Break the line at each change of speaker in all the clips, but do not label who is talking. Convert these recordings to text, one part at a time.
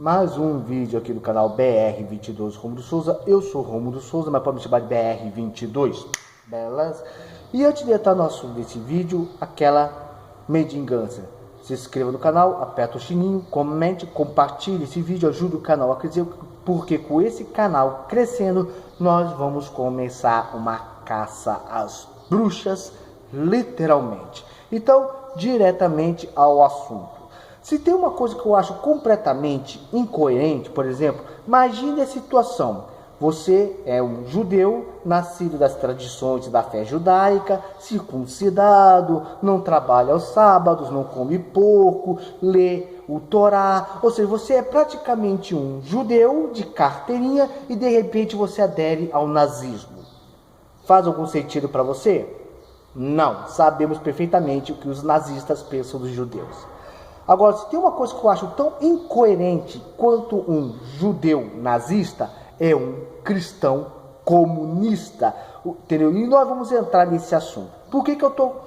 Mais um vídeo aqui do canal BR22 Romulo Souza. Eu sou Romulo Souza, mas pode me chamar de BR22, beleza? E antes de entrar no assunto desse vídeo, aquela mendigância. Se inscreva no canal, aperta o sininho, comente, compartilhe esse vídeo, ajude o canal a crescer, porque com esse canal crescendo, nós vamos começar uma caça às bruxas, literalmente. Então, diretamente ao assunto. Se tem uma coisa que eu acho completamente incoerente, por exemplo, imagine a situação. Você é um judeu, nascido das tradições da fé judaica, circuncidado, não trabalha aos sábados, não come porco, lê o Torá. Ou seja, você é praticamente um judeu de carteirinha e de repente você adere ao nazismo. Faz algum sentido para você? Não. Sabemos perfeitamente o que os nazistas pensam dos judeus. Agora, se tem uma coisa que eu acho tão incoerente quanto um judeu nazista, é um cristão comunista, entendeu? E nós vamos entrar nesse assunto. Por que eu estou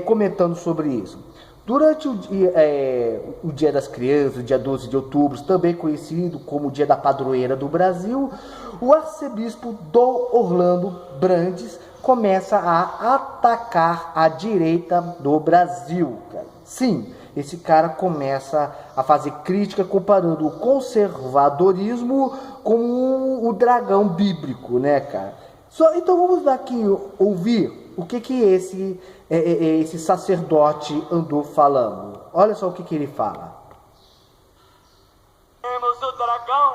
comentando sobre isso? Durante o Dia das Crianças, o dia 12 de outubro, também conhecido como o Dia da Padroeira do Brasil, o arcebispo Dom Orlando Brandes começa a atacar a direita do Brasil, cara. Sim, esse cara começa a fazer crítica comparando o conservadorismo com o dragão bíblico, né, cara? Então vamos aqui ouvir o que esse sacerdote andou falando. Olha só o que ele fala.
Temos o dragão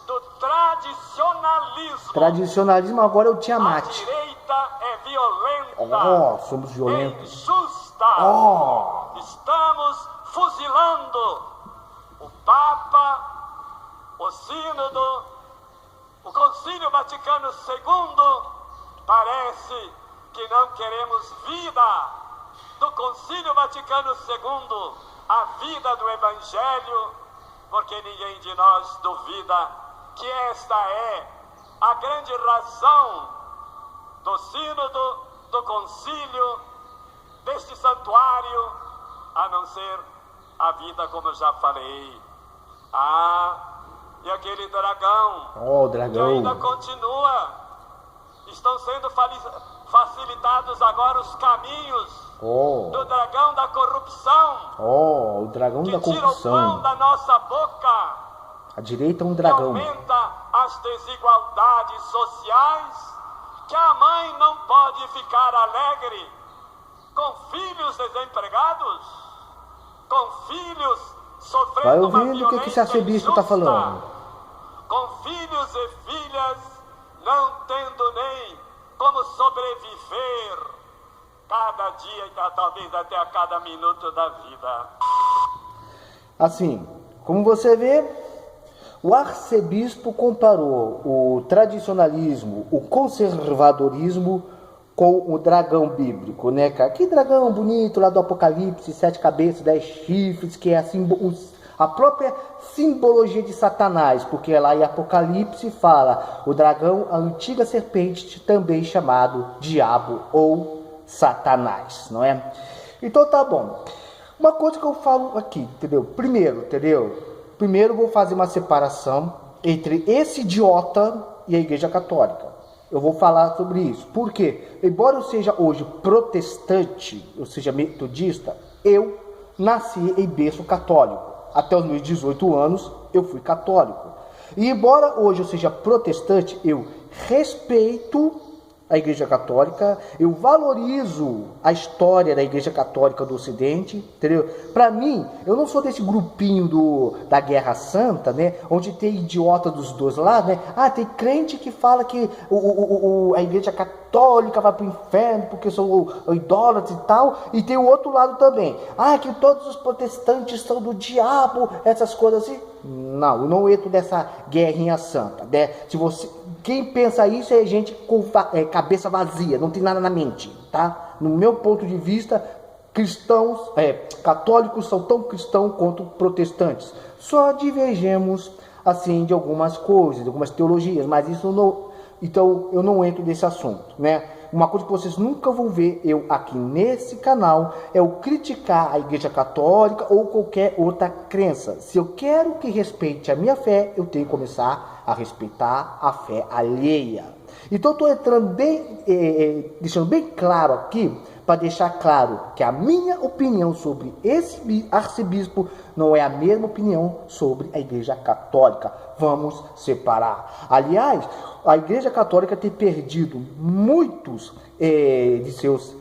do tradicionalismo.
Tradicionalismo agora é o Tiamat.
A direita é violenta.
Somos violentos.
Injusta. Estamos fuzilando o Papa, o Sínodo, o Concílio Vaticano II. Parece que não queremos vida do Concílio Vaticano II, a vida do Evangelho, porque ninguém de nós duvida que esta é a grande razão do Sínodo, do Concílio, deste santuário, a não ser a vida, como eu já falei. E aquele dragão, que ainda continua. Estão sendo facilitados agora os caminhos do dragão da corrupção.
O dragão da corrupção.
Que tira o pão da nossa boca.
A direita é um dragão.
Que aumenta as desigualdades sociais. Que a mãe não pode ficar alegre com filhos desempregados, com filhos sofrendo
Vai
uma
ouvindo
violência
o que esse arcebispo está falando.
Com filhos e filhas não tendo nem como sobreviver cada dia e talvez até a cada minuto da vida.
Assim, como você vê, o arcebispo comparou o tradicionalismo, o conservadorismo com o dragão bíblico, né, cara? Que dragão bonito lá do Apocalipse, 7 cabeças, 10 chifres, que é a própria simbologia de Satanás, porque lá em Apocalipse fala o dragão, a antiga serpente, também chamado diabo ou Satanás, não é? Então tá bom. Uma coisa que eu falo aqui, entendeu? Primeiro eu vou fazer uma separação entre esse idiota e a Igreja Católica. Eu vou falar sobre isso. Por quê? Embora eu seja hoje protestante, eu seja metodista, eu nasci em berço católico. Até os meus 18 anos eu fui católico. E embora hoje eu seja protestante, eu respeito a Igreja Católica, eu valorizo a história da Igreja Católica do Ocidente, entendeu? Para mim, eu não sou desse grupinho da Guerra Santa, né? Onde tem idiota dos dois lados, né? Tem crente que fala que a Igreja Católica vai para o inferno porque sou idólatra e tal, e tem o outro lado também. Que todos os protestantes são do diabo, essas coisas assim. Não, eu não entro dessa guerrinha santa, né? Quem pensa isso é gente com cabeça vazia, não tem nada na mente, tá? No meu ponto de vista, católicos são tão cristãos quanto protestantes. Só divergemos, assim, de algumas coisas, de algumas teologias, mas isso não... Então, eu não entro nesse assunto, né? Uma coisa que vocês nunca vão ver eu aqui nesse canal é eu criticar a Igreja Católica ou qualquer outra crença. Se eu quero que respeite a minha fé, eu tenho que começar a respeitar a fé alheia. Então estou entrando bem, deixando bem claro aqui, para deixar claro que a minha opinião sobre esse arcebispo não é a mesma opinião sobre a Igreja Católica. Vamos separar. Aliás, a Igreja Católica tem perdido muitos de seus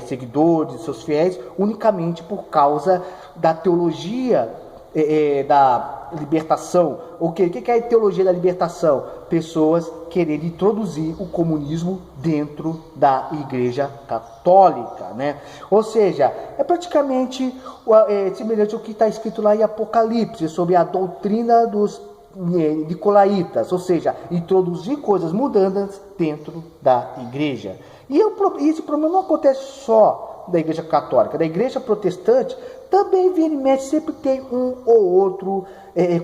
seguidores, de seus fiéis, unicamente por causa da teologia da libertação. O que é a teologia da libertação? Pessoas quererem introduzir o comunismo dentro da Igreja Católica, né? Ou seja, é praticamente semelhante ao que está escrito lá em Apocalipse, sobre a doutrina dos nicolaítas, ou seja, introduzir coisas mudanças dentro da igreja. E esse problema não acontece só da Igreja Católica, da Igreja Protestante também vira e mexe, sempre tem um ou outro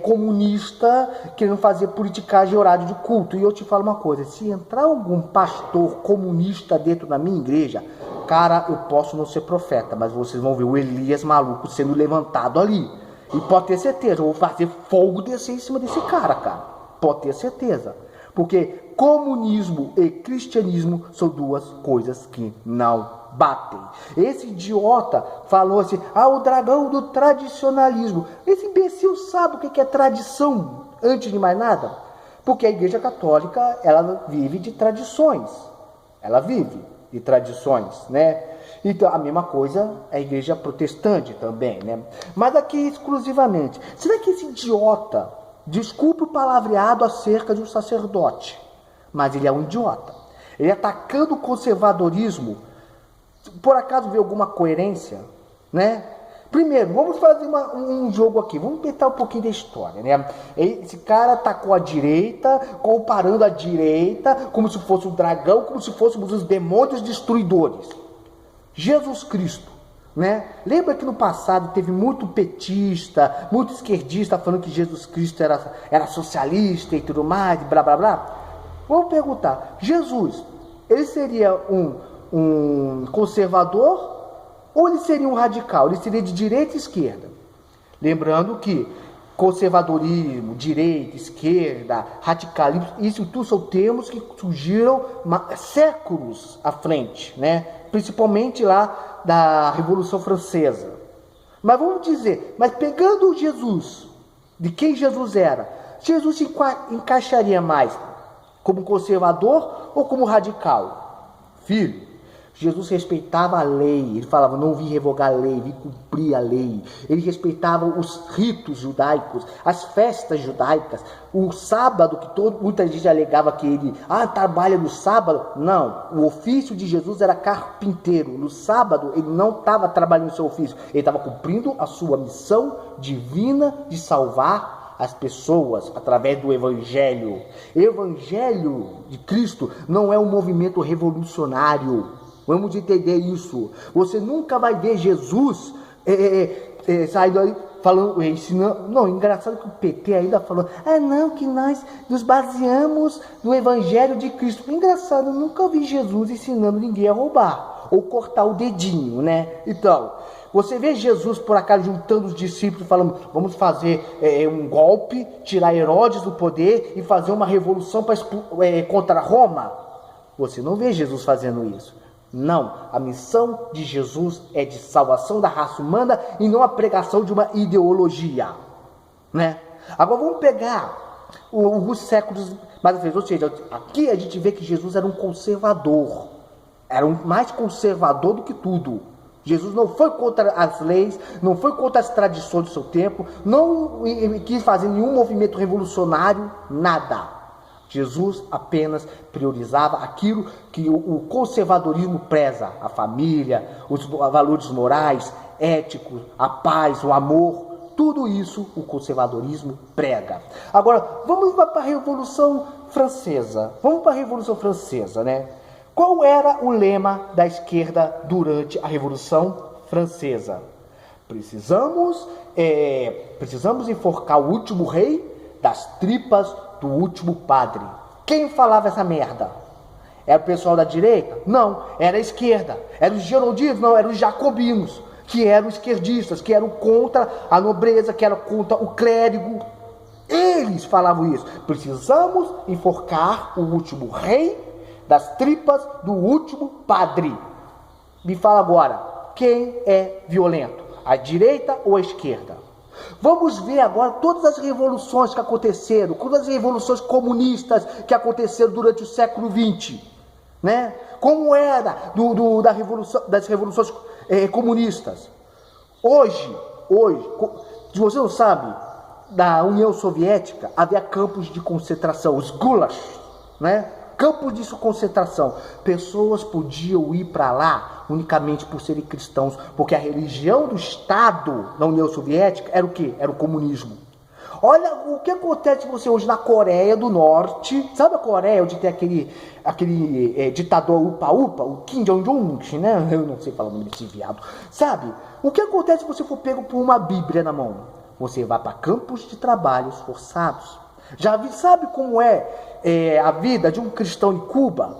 comunista querendo fazer politicagem e horário de culto. E eu te falo uma coisa, se entrar algum pastor comunista dentro da minha igreja, cara, eu posso não ser profeta, mas vocês vão ver o Elias maluco sendo levantado ali. E pode ter certeza, eu vou fazer fogo descer em cima desse cara. Pode ter certeza. Porque comunismo e cristianismo são duas coisas que não batem. Esse idiota falou assim, o dragão do tradicionalismo. Esse imbecil sabe o que é tradição, antes de mais nada? Porque a Igreja Católica, ela vive de tradições. Ela vive de tradições, né? Então, a mesma coisa a Igreja Protestante também, né? Mas aqui exclusivamente. Será que esse idiota, desculpe o palavreado acerca de um sacerdote, mas ele é um idiota. Ele atacando o conservadorismo, por acaso vê alguma coerência, né? Primeiro, vamos fazer um jogo aqui, vamos tentar um pouquinho da história, né? Esse cara atacou a direita, comparando a direita como se fosse um dragão, como se fôssemos os demônios destruidores. Jesus Cristo, né? Lembra que no passado teve muito petista, muito esquerdista falando que Jesus Cristo era socialista e tudo mais, blá blá blá? Vamos perguntar, Jesus, ele seria um conservador ou ele seria um radical? Ele seria de direita e esquerda? Lembrando que conservadorismo, direita, esquerda, radicalismo, isso tudo são termos que surgiram séculos à frente, né? Principalmente lá da Revolução Francesa. Mas vamos dizer, mas pegando Jesus, de quem Jesus era, Jesus se encaixaria mais como conservador ou como radical? Filho, Jesus respeitava a lei, ele falava, não vim revogar a lei, vim cumprir a lei. Ele respeitava os ritos judaicos, as festas judaicas, o sábado, que muita gente alegava que ele, trabalha no sábado. Não, o ofício de Jesus era carpinteiro. No sábado, ele não estava trabalhando no seu ofício, ele estava cumprindo a sua missão divina de salvar as pessoas através do Evangelho. Evangelho de Cristo não é um movimento revolucionário. Vamos entender isso. Você nunca vai ver Jesus saindo aí falando, ensinando. Não, engraçado que o PT ainda falou, não, que nós nos baseamos no Evangelho de Cristo. Engraçado, eu nunca vi Jesus ensinando ninguém a roubar ou cortar o dedinho, né? Então, você vê Jesus por acaso juntando os discípulos falando, vamos fazer um golpe, tirar Herodes do poder e fazer uma revolução contra Roma? Você não vê Jesus fazendo isso. Não, a missão de Jesus é de salvação da raça humana e não a pregação de uma ideologia, né? Agora vamos pegar os séculos mais à frente, ou seja, aqui a gente vê que Jesus era um conservador, era mais conservador do que tudo. Jesus não foi contra as leis, não foi contra as tradições do seu tempo, não quis fazer nenhum movimento revolucionário, nada. Jesus apenas priorizava aquilo que o conservadorismo preza, a família, os valores morais, éticos, a paz, o amor, tudo isso o conservadorismo prega. Agora, vamos para a Revolução Francesa. Vamos para a Revolução Francesa, né? Qual era o lema da esquerda durante a Revolução Francesa? Precisamos enforcar o último rei das tripas do último padre. Quem falava essa merda? Era o pessoal da direita? Não, era a esquerda. Eram os geraldinos? Não, eram os jacobinos, que eram esquerdistas, que eram contra a nobreza, que eram contra o clérigo. Eles falavam isso. Precisamos enforcar o último rei das tripas do último padre. Me fala agora, quem é violento? A direita ou a esquerda? Vamos ver agora todas as revoluções que aconteceram, todas as revoluções comunistas que aconteceram durante o século XX, né? Como era das revoluções comunistas. Hoje, se você não sabe, da União Soviética havia campos de concentração, os gulags, né? Campos de concentração. Pessoas podiam ir para lá unicamente por serem cristãos, porque a religião do Estado na União Soviética era o quê? Era o comunismo. Olha o que acontece você hoje na Coreia do Norte. Sabe a Coreia, onde tem aquele ditador upa-upa, o Kim Jong-un, né? Eu não sei falar o nome desse viado. Sabe? O que acontece se você for pego por uma Bíblia na mão? Você vai para campos de trabalhos forçados. Sabe como é a vida de um cristão em Cuba?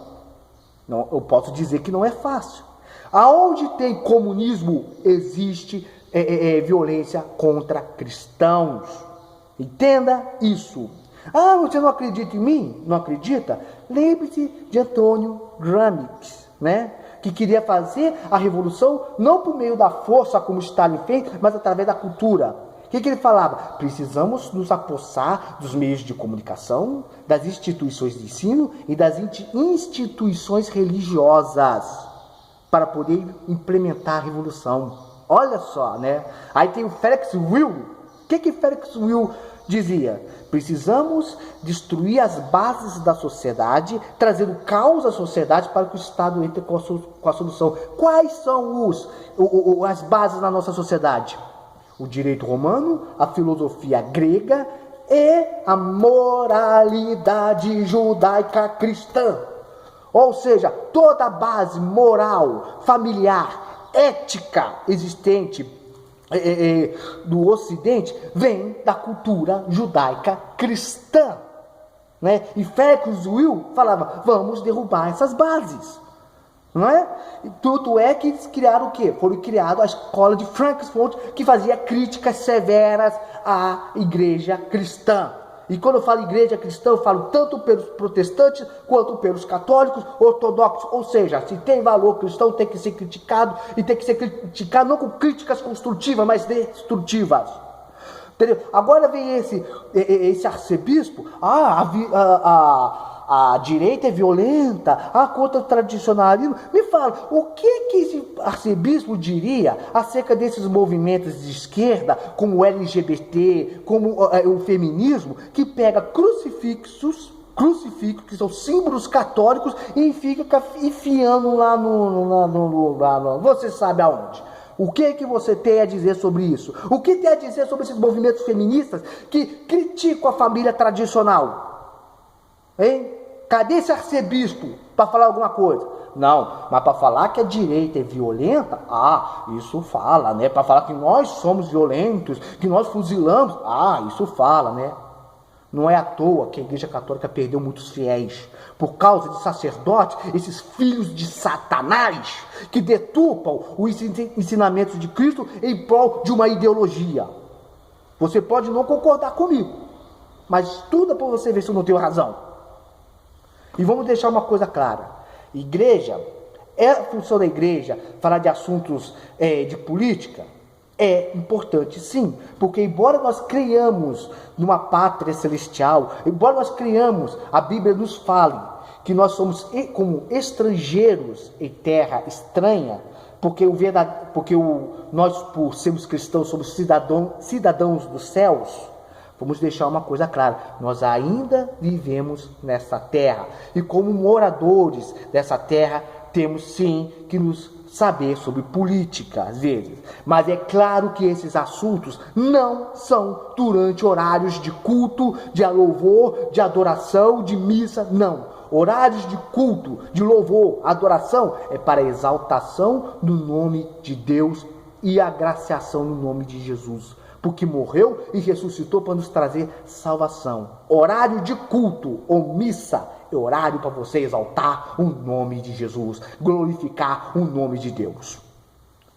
Não, eu posso dizer que não é fácil. Aonde tem comunismo, existe violência contra cristãos. Entenda isso. Ah, você não acredita em mim? Não acredita? Lembre-se de Antônio Gramsci, né? Que queria fazer a revolução não por meio da força, como Stalin fez, mas através da cultura. O que ele falava? Precisamos nos apossar dos meios de comunicação, das instituições de ensino e das instituições religiosas para poder implementar a revolução. Olha só, né? Aí tem o Felix Will. O que Felix Will dizia? Precisamos destruir as bases da sociedade, trazendo caos à sociedade para que o Estado entre com a solução. Quais são as bases da nossa sociedade? O direito romano, a filosofia grega e a moralidade judaica cristã. Ou seja, toda a base moral, familiar, ética existente do Ocidente vem da cultura judaica cristã. Né? E Felix Will falava, vamos derrubar essas bases. Não é? Tudo é que eles criaram o quê? Foram criados a escola de Frankfurt, que fazia críticas severas à igreja cristã. E quando eu falo igreja cristã, eu falo tanto pelos protestantes quanto pelos católicos, ortodoxos. Ou seja, se tem valor cristão, tem que ser criticado, e tem que ser criticado não com críticas construtivas, mas destrutivas. Entendeu? Agora vem esse arcebispo, a direita é violenta, contra o tradicionalismo. Me fala, o que esse arcebispo diria acerca desses movimentos de esquerda, como o LGBT, como o feminismo, que pega crucifixos, que são símbolos católicos, e fica enfiando lá no você sabe aonde? O que você tem a dizer sobre isso? O que tem a dizer sobre esses movimentos feministas que criticam a família tradicional? Hein? Cadê esse arcebispo para falar alguma coisa? Não, mas para falar que a direita é violenta, isso fala, né? Para falar que nós somos violentos, que nós fuzilamos, isso fala, né? Não é à toa que a Igreja Católica perdeu muitos fiéis por causa de sacerdotes, esses filhos de Satanás, que deturpam os ensinamentos de Cristo em prol de uma ideologia. Você pode não concordar comigo, mas estuda para você ver se eu não tenho razão. E vamos deixar uma coisa clara. Igreja, é a função da igreja falar de assuntos de política? É importante sim, porque embora nós creiamos numa pátria celestial, embora nós creiamos, a Bíblia nos fale que nós somos como estrangeiros em terra estranha, porque nós, por sermos cristãos, somos cidadãos dos céus. Vamos deixar uma coisa clara, nós ainda vivemos nessa terra, e como moradores dessa terra, temos sim que nos saber sobre política, às vezes. Mas é claro que esses assuntos não são durante horários de culto, de louvor, de adoração, de missa, não. Horários de culto, de louvor, adoração, é para exaltação no nome de Deus e agraciação no nome de Jesus. Porque morreu e ressuscitou para nos trazer salvação. Horário de culto ou missa é horário para você exaltar o nome de Jesus, glorificar o nome de Deus.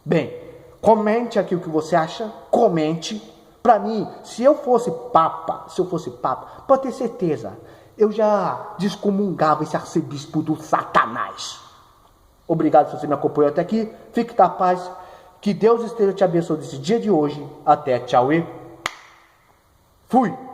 Bem, comente aqui o que você acha, comente. Para mim, se eu fosse papa, pode ter certeza, eu já descomungava esse arcebispo do Satanás. Obrigado se você me acompanhou até aqui. Fique na paz. Que Deus esteja te abençoando nesse dia de hoje. Até, tchau e fui!